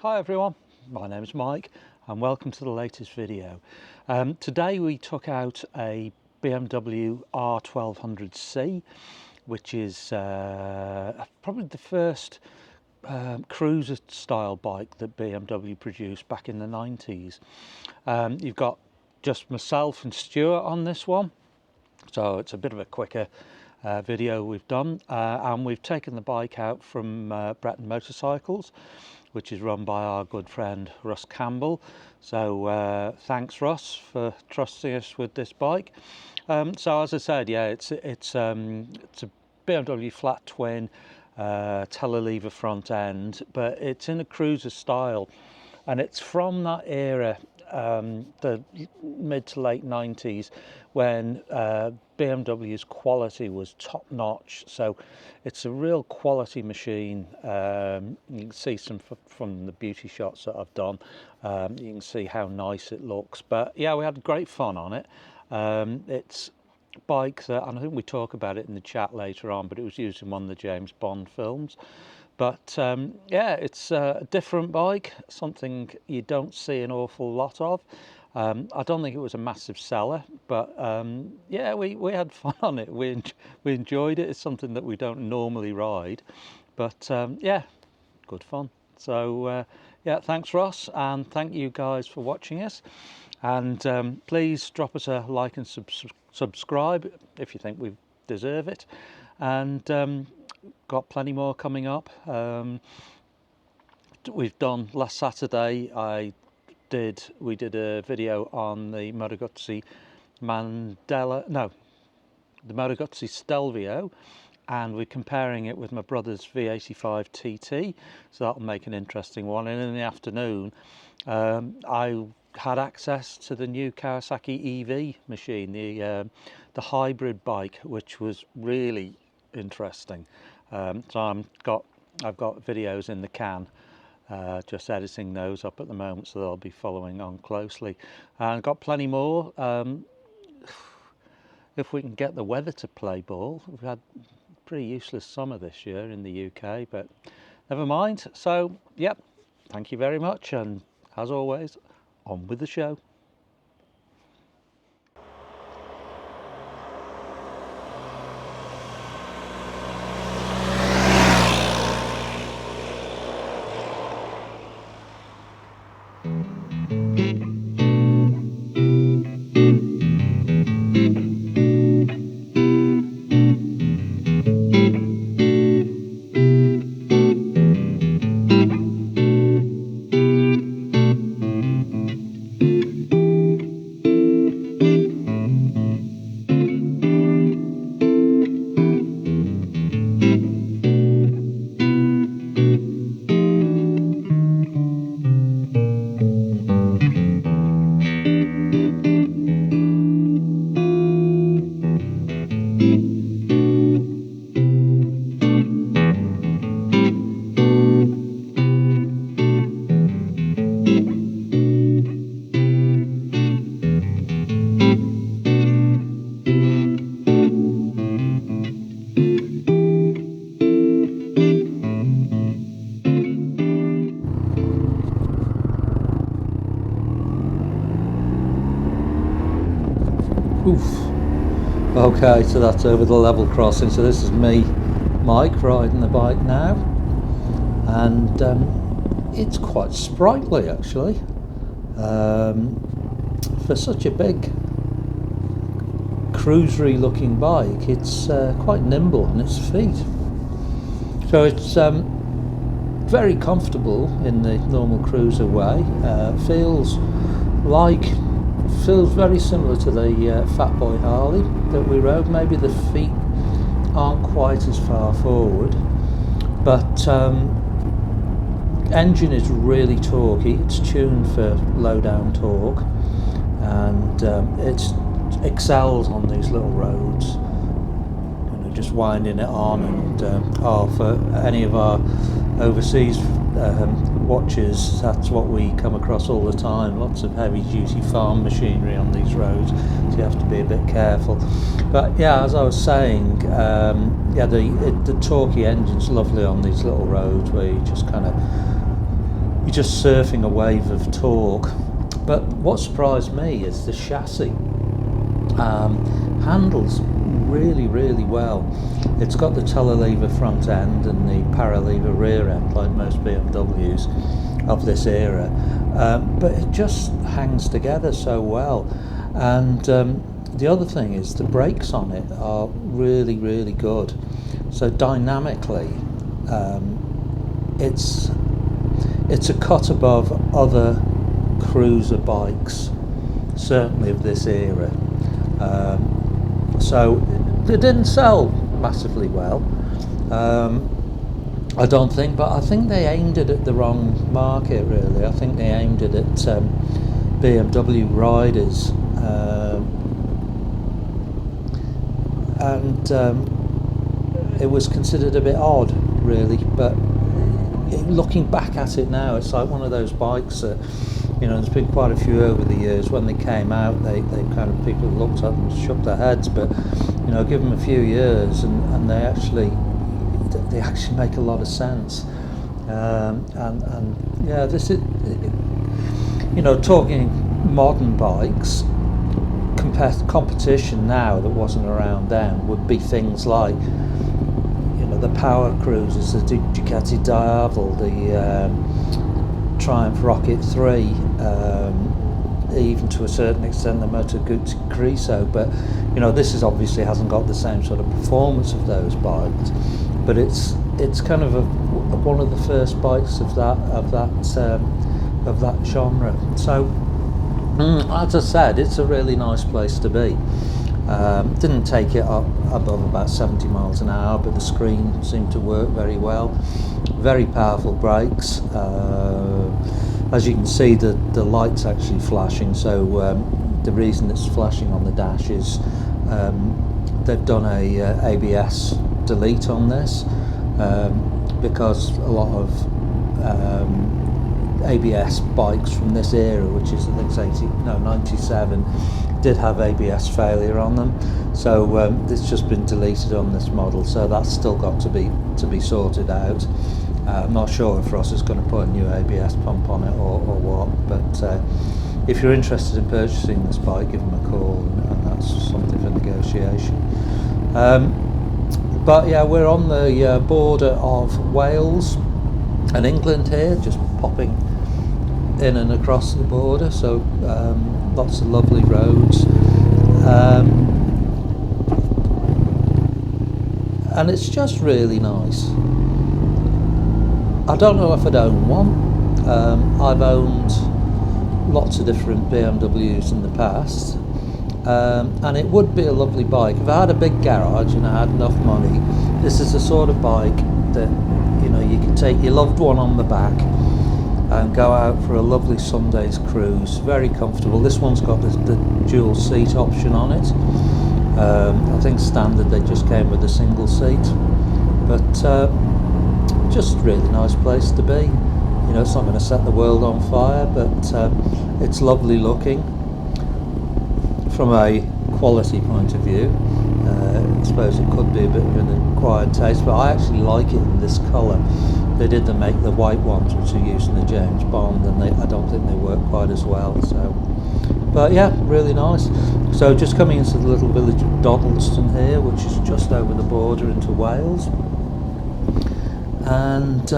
Hi everyone, my name is Mike and welcome to the latest video. Today we took out a BMW R1200C, which is probably the first cruiser style bike that BMW produced back in the 90s. You've got just myself and Stuart on this one, so it's a bit of a quicker video we've done, and we've taken the bike out from Breton Motorcycles, which is run by our good friend Russ Campbell. So thanks Russ for trusting us with this bike. So as I said, yeah, it's a BMW flat twin telelever front end, but it's in a cruiser style, and it's from that era, the mid to late 90s, when BMW's quality was top notch. So it's a real quality machine. You can see some from the beauty shots that I've done. You can see how nice it looks. But yeah, we had great fun on it. It's a bike that, and I think we talk about it in the chat later on, but it was used in one of the James Bond films. But yeah, it's a different bike, something you don't see an awful lot of. I don't think it was a massive seller, but yeah, we had fun on it. We enjoyed it. It's something that we don't normally ride, but yeah, good fun. So yeah, thanks Ross, and thank you guys for watching us. And please drop us a like and subscribe if you think we deserve it. And got plenty more coming up. We've done last Saturday. We did a video on the Moto Guzzi the Moto Guzzi Stelvio, and we're comparing it with my brother's V85 TT. So that'll make an interesting one. And in the afternoon, I had access to the new Kawasaki EV machine, the hybrid bike, which was really interesting. So I've got videos in the can, just editing those up at the moment, so they'll be following on closely. And I've got plenty more. If we can get the weather to play ball. We've had a pretty useless summer this year in the UK, but never mind. So yep, thank you very much, and as always, on with the show. Oof. Okay, so that's over the level crossing. So this is me, Mike, riding the bike now, and it's quite sprightly actually. For such a big cruisery looking bike, it's quite nimble on its feet. So it's very comfortable in the normal cruiser way. Feels very similar to the Fat Boy Harley that we rode. Maybe the feet aren't quite as far forward, but engine is really torquey. It's tuned for low down torque, and it excels on these little roads. Just winding it on, and for any of our overseas watches, that's what we come across all the time. Lots of heavy duty farm machinery on these roads, so you have to be a bit careful. But yeah, as I was saying, yeah, the torquey engine's lovely on these little roads where you just kind of you're just surfing a wave of torque. But what surprised me is the chassis. Handles really, really well. It's got the telelever front end and the paralever rear end, like most BMWs of this era, but it just hangs together so well. And the other thing is the brakes on it are really, really good. So dynamically, it's a cut above other cruiser bikes, certainly of this era. So it didn't sell massively well, I don't think, but I think they aimed it at the wrong market, really. I think they aimed it at BMW riders, and it was considered a bit odd, really. But looking back at it now, it's like one of those bikes that, you know, there's been quite a few over the years. When they came out, they kind of, people looked at them and shook their heads, but you know, give them a few years and they actually make a lot of sense. And yeah, this is, you know, talking modern bikes, competition now that wasn't around then would be things like, you know, the power cruisers, the Ducati Diavel, the Triumph Rocket 3, even to a certain extent the BMW Cruiser. But you know, this is obviously hasn't got the same sort of performance of those bikes, but it's kind of one of the first bikes of that genre. So as I said, it's a really nice place to be. Didn't take it up above about 70 miles an hour, but the screen seemed to work very well. Very powerful brakes. As you can see, the light's actually flashing, so the reason it's flashing on the dash is they've done a ABS delete on this, because a lot of ABS bikes from this era, which is I think 97, did have ABS failure on them, so it's just been deleted on this model, so that's still got to be sorted out. I'm not sure if Ross is going to put a new ABS pump on it or what, but if you're interested in purchasing this bike, give them a call, and that's something for negotiation. But yeah, we're on the border of Wales and England here, just popping in and across the border, so lots of lovely roads, and it's just really nice. I don't know if I'd own one. I've owned lots of different BMWs in the past, and it would be a lovely bike. If I had a big garage and I had enough money, this is the sort of bike that, you know, you can take your loved one on the back and go out for a lovely Sunday's cruise. Very comfortable. This one's got the dual seat option on it. I think standard they just came with a single seat, but just really nice place to be. You know, it's not going to set the world on fire, but it's lovely looking from a quality point of view. I suppose it could be a bit of an acquired taste, but I actually like it in this colour. They did make the white ones, which are used in the James Bond, and I don't think they work quite as well. So, but yeah, really nice. So just coming into the little village of Dodleston here, which is just over the border into Wales. And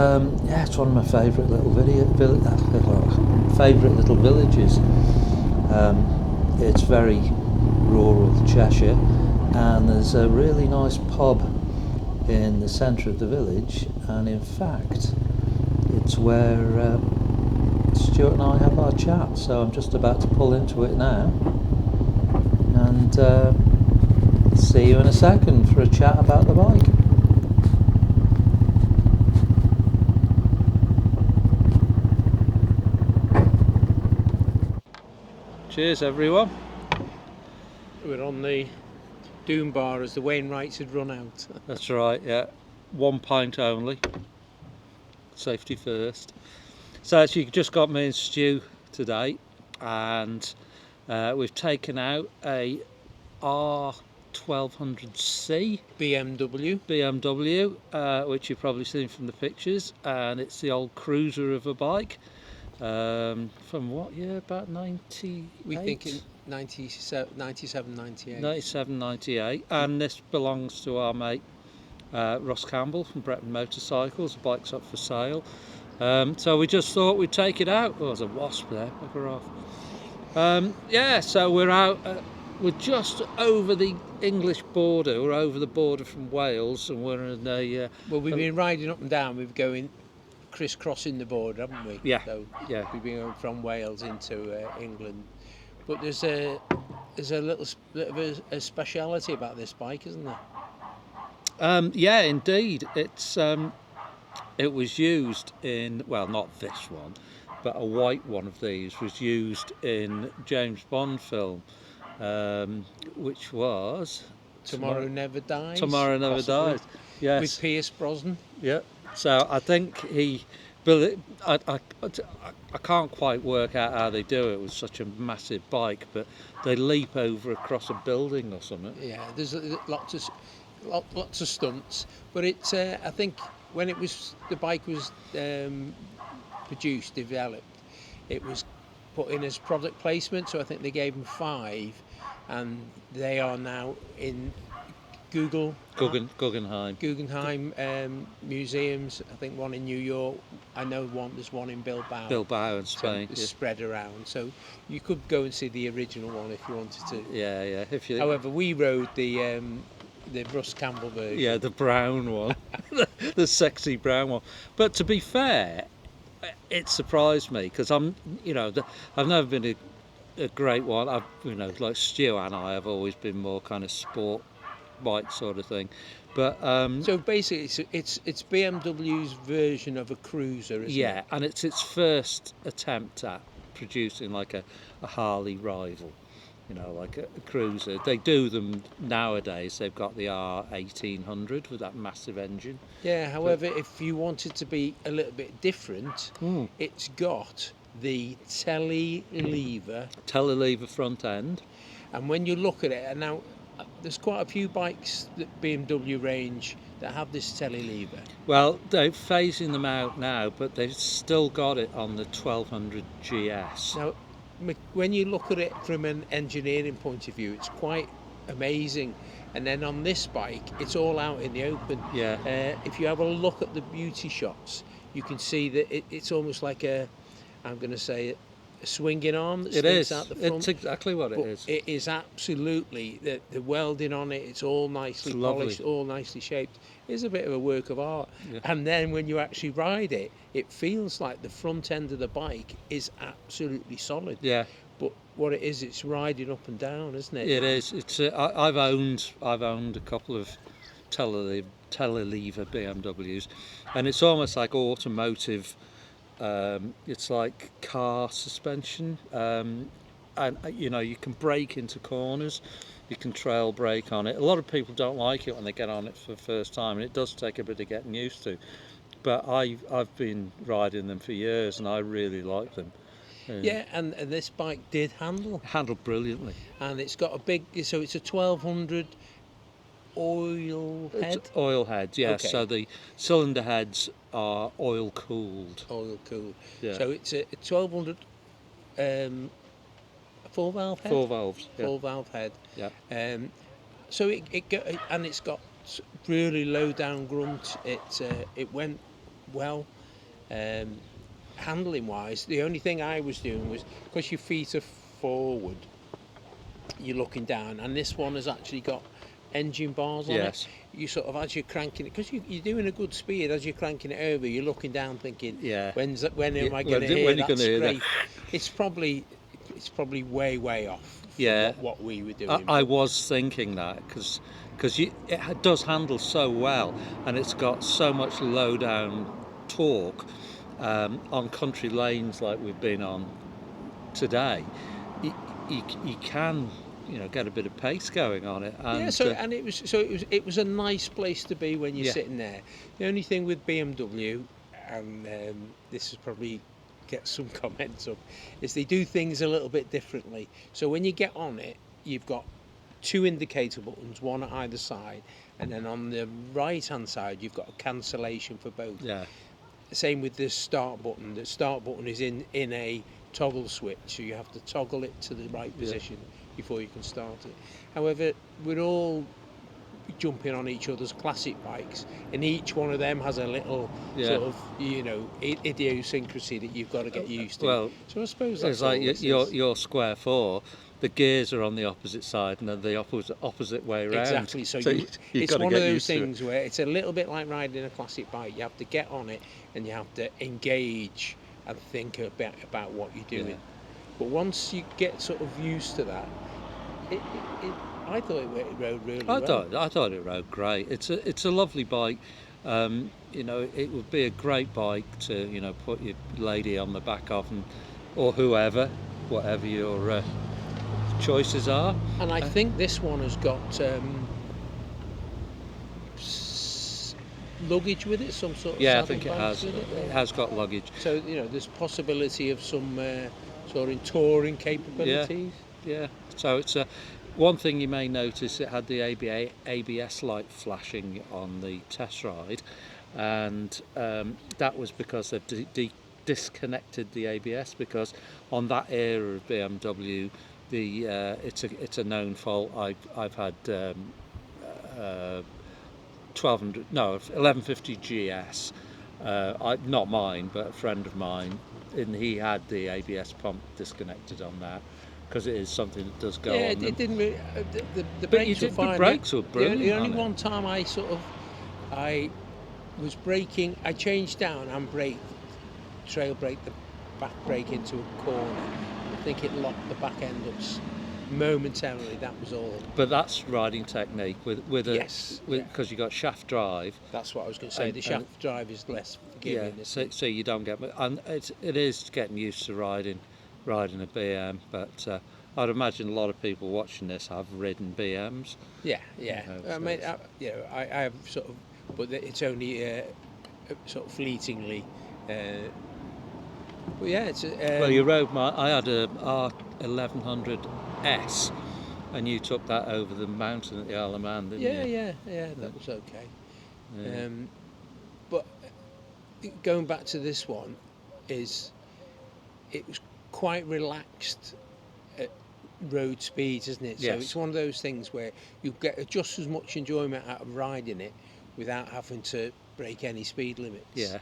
yeah, it's one of my favourite little villages. It's very rural Cheshire, and there's a really nice pub in the centre of the village, and in fact it's where Stuart and I have our chat. So I'm just about to pull into it now, and see you in a second for a chat about the bike. Cheers everyone. We're on the Doom Bar as the Wainwrights had run out. That's right, yeah. 1 pint only. Safety first. So actually just got me and Stu today, and we've taken out a R1200C BMW, which you've probably seen from the pictures, and it's the old cruiser of a bike. From what year? About 98? We think in 97, 98. 97, 98. And this belongs to our mate Ross Campbell from Bretton Motorcycles. The bike's up for sale. So we just thought we'd take it out. Oh, there's a wasp there, bugger off. Yeah, so we're out, we're just over the English border, we're over the border from Wales, and we're in a... Well, we've been riding up and down, we've going crisscrossing the border, haven't we? Yeah, So yeah. we've been going from Wales into England. But there's a little bit of a speciality about this bike, isn't there? Yeah, indeed. It was used in, well, not this one, but a white one of these was used in James Bond film, which was Tomorrow Never Dies. Tomorrow Never possibly, Dies. Yes. with Pierce Brosnan. Yeah. So I think I can't quite work out how they do it with such a massive bike, but they leap over across a building or something. Yeah, there's lots of stunts, but it's I think when the bike was developed, it was put in as product placement. So I think they gave them 5, and they are now in Guggenheim museums. I think one in New York. I know there's one in Bilbao in Spain. So it's spread around, so you could go and see the original one if you wanted to. Yeah. However, we rode the Russ Campbell version. Yeah, the brown one, the sexy brown one. But to be fair, it surprised me because I've never been a great one. Like Stu and I have always been more kind of sport bike sort of thing. But so basically, it's BMW's version of a Cruiser, isn't it? Yeah, and it's its first attempt at producing like a Harley rival. Like a Cruiser. They do them nowadays. They've got the R1800 with that massive engine. Yeah, however, if you wanted to be a little bit different, it's got the telelever front end. And when you look at it, and now there's quite a few bikes that BMW range that have this telelever. Well, they're phasing them out now, but they've still got it on the 1200 GS. Now, when you look at it from an engineering point of view, it's quite amazing. And then on this bike, it's all out in the open. Yeah. If you have a look at the beauty shots, you can see that it's almost like a swinging arm that sticks out the front. It's exactly what it is. It is absolutely, the welding on it, it's all nicely polished, all nicely shaped. It's a bit of a work of art. Yeah. And then when you actually ride it, it feels like the front end of the bike is absolutely solid. Yeah. But what it is, it's riding up and down, isn't it? It is. It's. I've owned a couple of telelever BMWs, and it's almost like automotive. It's like car suspension, and you can brake into corners, you can trail brake on it. A lot of people don't like it when they get on it for the first time, and it does take a bit of getting used to. But I've been riding them for years, and I really like them. Yeah, and this bike did handled brilliantly, and it's got it's a 1200 oil head. It's oil heads, yeah. Okay. So the cylinder heads are oil cooled. Yeah. So it's a 1200 full valve head. Full valves. Yeah. Full valve head. Yeah. So it's got really low down grunt. It went well. Handling wise, the only thing I was doing was, because your feet are forward, you're looking down, and this one has actually got engine bars on it. You sort of, as you're cranking it, because you're doing a good speed, as you're cranking it over, you're looking down thinking, when am I going to hear that scrape? It's probably way off from what we were doing. I was thinking that because it does handle so well, and it's got so much low down torque. On country lanes like we've been on today, you can get a bit of pace going on it. And it was a nice place to be when you're sitting there. The only thing with BMW, and this is probably get some comments up, is they do things a little bit differently. So when you get on it, you've got 2 indicator buttons, one at either side, and then on the right hand side you've got a cancellation for both. Yeah. same with the start button. The start button is in a toggle switch, so you have to toggle it to the right position before you can start it. However, we're all jumping on each other's classic bikes, and each one of them has a little sort of, you know, idiosyncrasy that you've got to get used to. Well, so I suppose that's it's like all your square four. The gears are on the opposite side and then the opposite way around. Exactly. So it's one of those things where it's a little bit like riding a classic bike. You have to get on it and you have to engage and think a bit about what you're doing. But once you get sort of used to that, I thought it rode really well. I thought it rode great. It's a lovely bike. You know, it would be a great bike to, you know, put your lady on the back of, or whoever, whatever your choices are. And I think this one has got luggage with it, some sort of I think it has. With it. It has got luggage. So, you know, there's possibility of some sort of touring capabilities. Yeah. So it's one thing you may notice, it had the ABS light flashing on the test ride, and that was because they've disconnected the ABS, because on that era of BMW, it's a known fault. I've had 1150 GS, not mine, but a friend of mine, and he had the ABS pump disconnected on that, because it is something that does go on. It didn't really. The But brakes were fine. The brakes were brilliant. The only one time I was braking, I changed down and trail brake the back brake into a corner. I think it locked the back end up momentarily. That was all. But that's riding technique with because you got shaft drive. That's what I was going to say. The shaft drive is less forgiving. So you don't get, and it is getting used to riding a BM. But I'd imagine a lot of people watching this have ridden BMs. Yeah. You know, I mean, I have sort of, but it's only sort of fleetingly. But yeah, it's. Well, you rode I had a R1200C, and you took that over the mountain at the Isle of Man, didn't you? Yeah. That was okay. Yeah. But going back to this one, it was quite relaxed at road speeds, isn't it? Yes. So it's one of those things where you get just as much enjoyment out of riding it without having to break any speed limits. Yeah.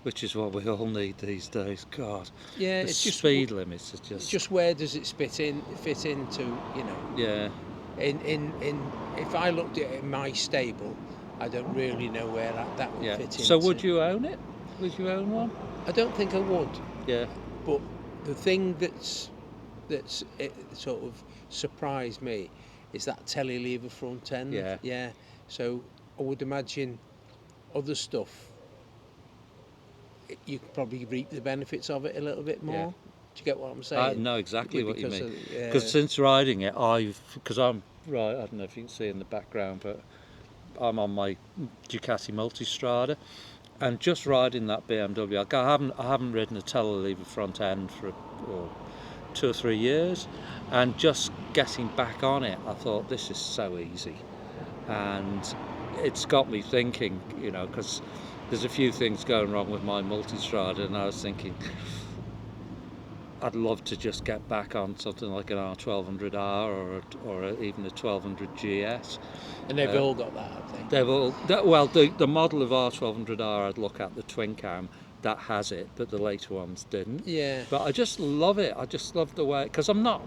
Which is what we all need these days. God. Yeah, the it's just speed limits are just where does it fit into, you know? Yeah. In if I looked at it in my stable, I don't really know where that would fit into. So would you own it? Would you own one? I don't think I would. Yeah. But the thing that's it sort of surprised me is that telelever front end. Yeah. So I would imagine other stuff, you could probably reap the benefits of it a little bit more. Yeah. Do you get what I'm saying? I know exactly what you mean. Because since riding it, because I'm right, I don't know if you can see in the background, but I'm on my Ducati Multistrada, and just riding that BMW, I haven't ridden a telelever front end for 2 or 3 years, and just getting back on it, I thought, this is so easy, and it's got me thinking, you know, because there's a few things going wrong with my Multistrada, and I was thinking, I'd love to just get back on something like an R1200R or even a 1200 GS. And they've all got that, have they? They've all the model of R1200R I'd look at, the twin cam, that has it, but the later ones didn't. Yeah. But I just love it. I just love the way, because I'm not.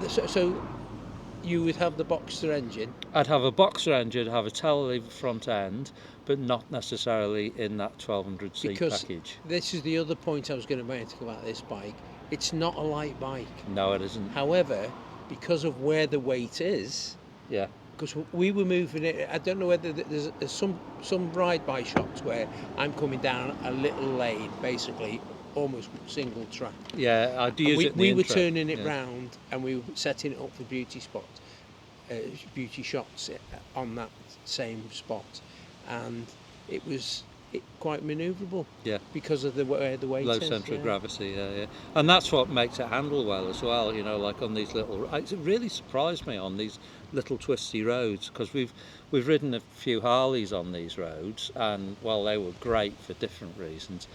So you would have the Boxer engine. I'd have a Boxer engine, have a telelever front end, but not necessarily in that 1200C package. This is the other point I was going to make about this bike. It's not a light bike. No, it isn't. However, because of where the weight is, because we were moving it, I don't know whether there's some ride-by shots where I'm coming down a little lane, basically almost single track. Yeah, I do use it in the We were intro. turning it round and we were setting it up for beauty shots on that same spot, and it quite manoeuvrable. Yeah. Because of the way the weight Low is. centre of gravity, yeah. And that's what makes it handle well as well, you know, like on these little, it really surprised me on these little twisty roads, because we've ridden a few Harleys on these roads, and well, they were great for different reasons,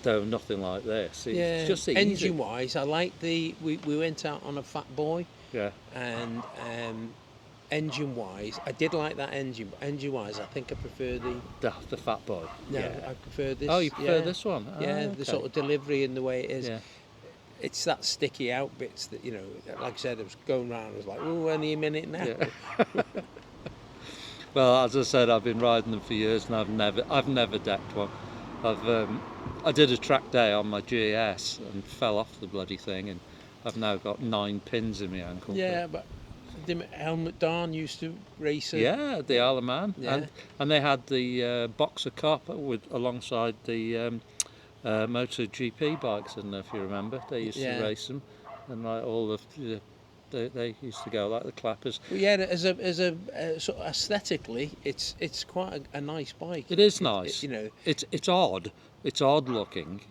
though nothing like this. It's just easy. Engine wise, I like we went out on a Fat Boy. Yeah. And engine wise, I did like that engine, but engine wise, I think I prefer the Fat Boy. No, yeah. I prefer this. Oh, you prefer this one? Yeah, okay. The sort of delivery and the way it is. Yeah. It's that sticky out bits that, you know, like I said, I was going round, I was like, oh, any minute now. Yeah. Well, as I said, I've been riding them for years, and I've never decked one. I did a track day on my GS and fell off the bloody thing, and I've now got 9 pins in my ankle. Yeah, but Helmut Darn used to race it. Yeah, the Isle of Man. Yeah. And they had the Boxer Cup alongside the MotoGP bikes. I don't know if you remember. They used to race them, and like all of they used to go like the clappers. But yeah, as a sort of aesthetically, it's quite a nice bike. It is nice. You know, it's odd. It's odd looking,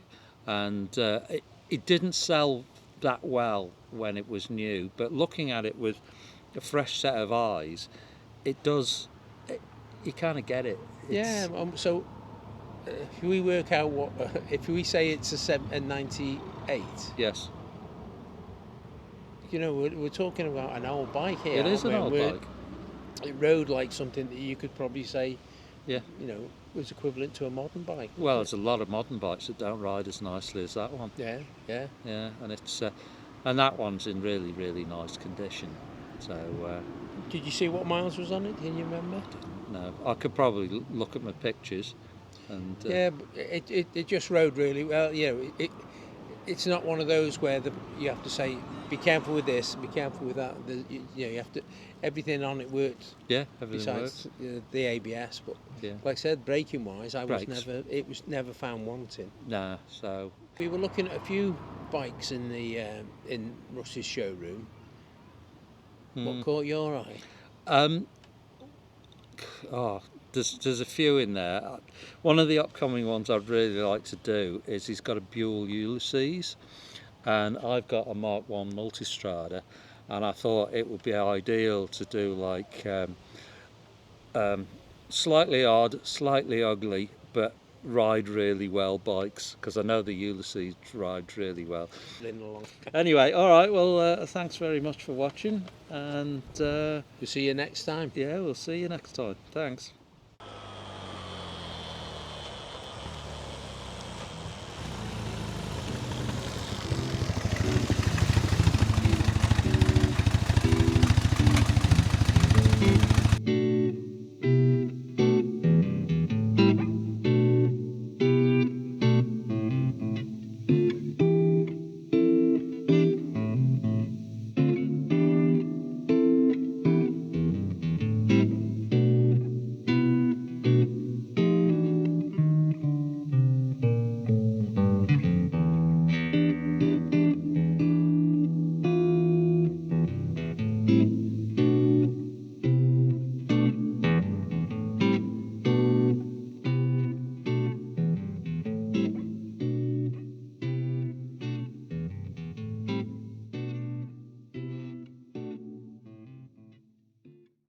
and it didn't sell that well when it was new. But looking at it with a fresh set of eyes, it does. You kind of get it. So if we work out what if we say it's a 98. Yes. You know, we're talking about an old bike here. It is an old bike. It rode like something that you could probably say, yeah, you know, was equivalent to a modern bike. Well, there's a lot of modern bikes that don't ride as nicely as that one. Yeah, and it's and that one's in really, really nice condition. So. Did you see what miles was on it? Can you remember? No, I could probably look at my pictures. And yeah, but it just rode really well. You know, it's not one of those where you have to say, be careful with this, be careful with that. You have to, everything on it worked. Yeah, everything besides the ABS, but yeah. Like I said, braking wise, it was never found wanting. Nah, so we were looking at a few bikes in the in Russ's showroom. What caught your eye? There's a few in there. One of the upcoming ones I'd really like to do is he's got a Buell Ulysses, and I've got a Mark 1 Multistrada, and I thought it would be ideal to do like slightly odd, slightly ugly, but ride really well bikes, because I know the Ulysses rides really well. Anyway, all right, well, thanks very much for watching, and we'll see you next time. Yeah, we'll see you next time. Thanks.